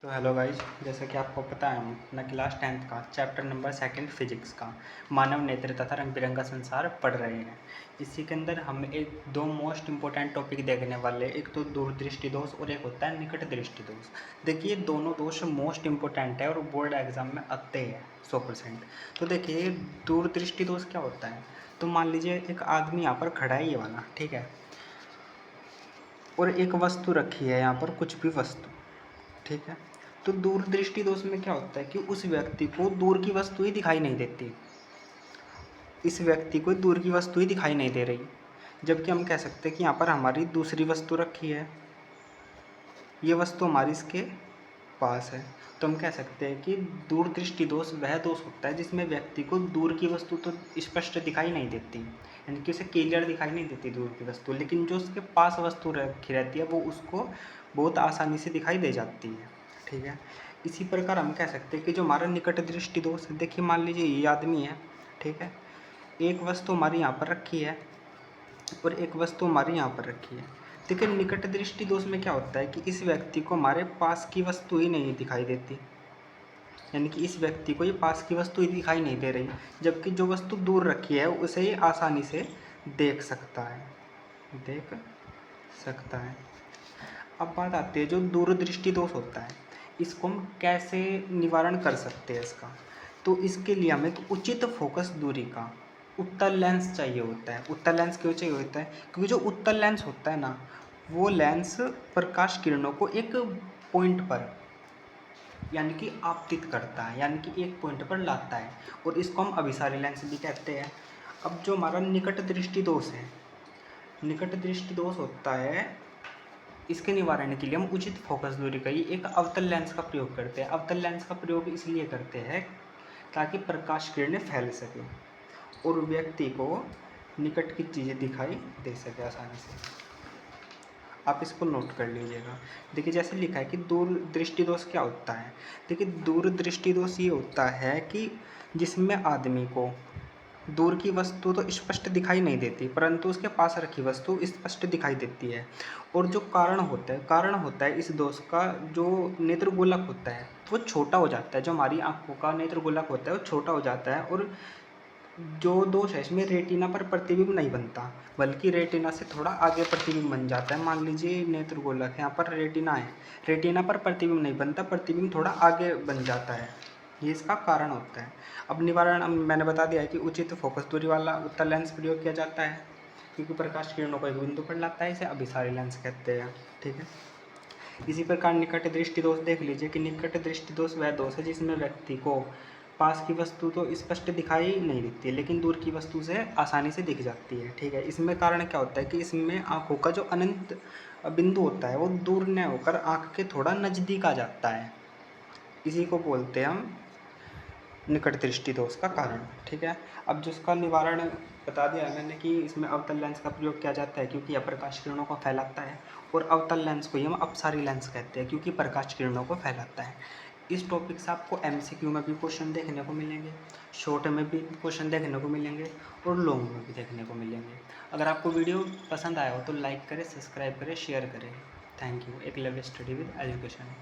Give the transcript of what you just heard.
तो hello guys, जैसा कि आपको पता है हम अपना क्लास 10th का चैप्टर नंबर 2 फिजिक्स का मानव नेत्र तथा रंग बिरंगा संसार पढ़ रहे हैं। इसी के अंदर हम एक दो मोस्ट इंपॉर्टेंट टॉपिक देखने वाले हैं। एक तो दूरदृष्टि दोष और एक होता है निकट दृष्टि दोष। देखिए दोनों दोष मोस्ट इंपॉर्टेंट है और बोर्ड एग्जाम में आते हैं 100%। तो देखिए दूरदृष्टि दोष क्या होता है। तो मान लीजिए एक आदमी यहाँ पर खड़ा है, ये वाला, ठीक है, और एक वस्तु रखी है यहाँ पर, कुछ भी वस्तु, ठीक है। तो दूरदृष्टि दोष में क्या होता है कि उस व्यक्ति को दूर की वस्तु ही दिखाई नहीं देती, इस व्यक्ति को दूर की वस्तु ही दिखाई नहीं दे रही। जबकि हम कह सकते हैं कि यहाँ पर हमारी दूसरी वस्तु रखी है, ये वस्तु हमारी इसके पास है। तो हम कह सकते हैं कि दूरदृष्टि दोष वह दोष होता है जिसमें व्यक्ति को दूर की वस्तु तो स्पष्ट दिखाई नहीं देती, यानी कि उसे क्लियर दिखाई नहीं देती दूर की वस्तु, लेकिन जो उसके पास वस्तु रखी रहती है वो उसको बहुत आसानी से दिखाई दे जाती है, ठीक है। इसी प्रकार हम कह सकते हैं कि जो हमारा निकट दृष्टि दोष है, देखिए मान लीजिए ये आदमी है, ठीक है, एक वस्तु हमारी यहाँ पर रखी है और एक वस्तु हमारी यहाँ पर रखी है। देखिए निकट दृष्टि दोष में क्या होता है कि इस व्यक्ति को हमारे पास की वस्तु ही नहीं दिखाई देती, यानी कि इस व्यक्ति को ये पास की वस्तु ही दिखाई नहीं दे रही, जबकि जो वस्तु दूर रखी है उसे ये आसानी से देख सकता है, देख सकता है। अब बात आती है जो दूरदृष्टि दोष होता है, इसको हम कैसे निवारण कर सकते हैं इसका। तो इसके लिए हमें एक उचित फोकस दूरी का उत्तल लेंस चाहिए होता है। उत्तल लेंस क्यों चाहिए होता है? क्योंकि जो उत्तल लेंस होता है ना, वो लेंस प्रकाश किरणों को एक पॉइंट पर यानी कि आपतित करता है, यानी कि एक पॉइंट पर लाता है, और इसको हम अभिसारी लेंस भी कहते हैं। अब जो हमारा निकट दृष्टि दोष है, निकट दृष्टि दोष होता है, इसके निवारण के लिए हम उचित फोकस दूरी का ही एक अवतल लेंस का प्रयोग करते हैं। अवतल लेंस का प्रयोग इसलिए करते हैं ताकि प्रकाश किरणें फैल सके और व्यक्ति को निकट की चीज़ें दिखाई दे सके आसानी से। आप इसको नोट कर लीजिएगा। देखिए जैसे लिखा है कि दूरदृष्टि दोष क्या होता है। देखिए दूरदृष्टि दोष ये होता है कि जिसमें आदमी को दूर की वस्तु तो स्पष्ट दिखाई नहीं देती, परंतु उसके पास रखी वस्तु स्पष्ट दिखाई देती है। और जो कारण होता है इस दोष का, जो नेत्र गोलक होता है वो छोटा हो जाता है। जो हमारी आंखों का नेत्र गोलक होता है वो छोटा हो जाता है, और जो दोष है इसमें रेटिना पर प्रतिबिंब नहीं बनता, बल्कि रेटिना से थोड़ा आगे प्रतिबिंब बन जाता है। मान लीजिए नेत्र गोलक है, यहाँ पर रेटिना है, रेटिना पर प्रतिबिंब नहीं बनता, प्रतिबिंब थोड़ा आगे बन जाता है, ये इसका कारण होता है। अब निवारण मैंने बता दिया है कि उचित फोकस दूरी वाला उत्तल लेंस प्रयोग किया जाता है, क्योंकि प्रकाश किरणों को एक बिंदु पर लाता है, इसे अभिसारी लेंस कहते हैं, ठीक है। इसी प्रकार निकट दृष्टि दोष देख लीजिए कि निकट दृष्टि दोष वह दोष है जिसमें व्यक्ति को पास की वस्तु तो स्पष्ट दिखाई नहीं देती, लेकिन दूर की वस्तु से आसानी से दिख जाती है, ठीक है। इसमें कारण क्या होता है कि इसमें आँखों का जो अनंत बिंदु होता है वो दूर न होकर आँख के थोड़ा नज़दीक आ जाता है, इसी को बोलते हैं हम निकट दृष्टि दोष का कारण, ठीक है। अब जिसका निवारण बता दिया मैंने कि इसमें अवतल लेंस का प्रयोग किया जाता है क्योंकि यह प्रकाश किरणों को फैलाता है, और अवतल लेंस को ही हम अपसारी लेंस कहते हैं क्योंकि प्रकाश किरणों को फैलाता है। इस टॉपिक से आपको एमसीक्यू में भी क्वेश्चन देखने को मिलेंगे, शॉर्ट में भी क्वेश्चन देखने को मिलेंगे, और लॉन्ग में भी देखने को मिलेंगे। अगर आपको वीडियो पसंद आया हो तो लाइक करें, सब्सक्राइब करें, शेयर करें। Thank you. एक लव स्टडी विद एजुकेशन।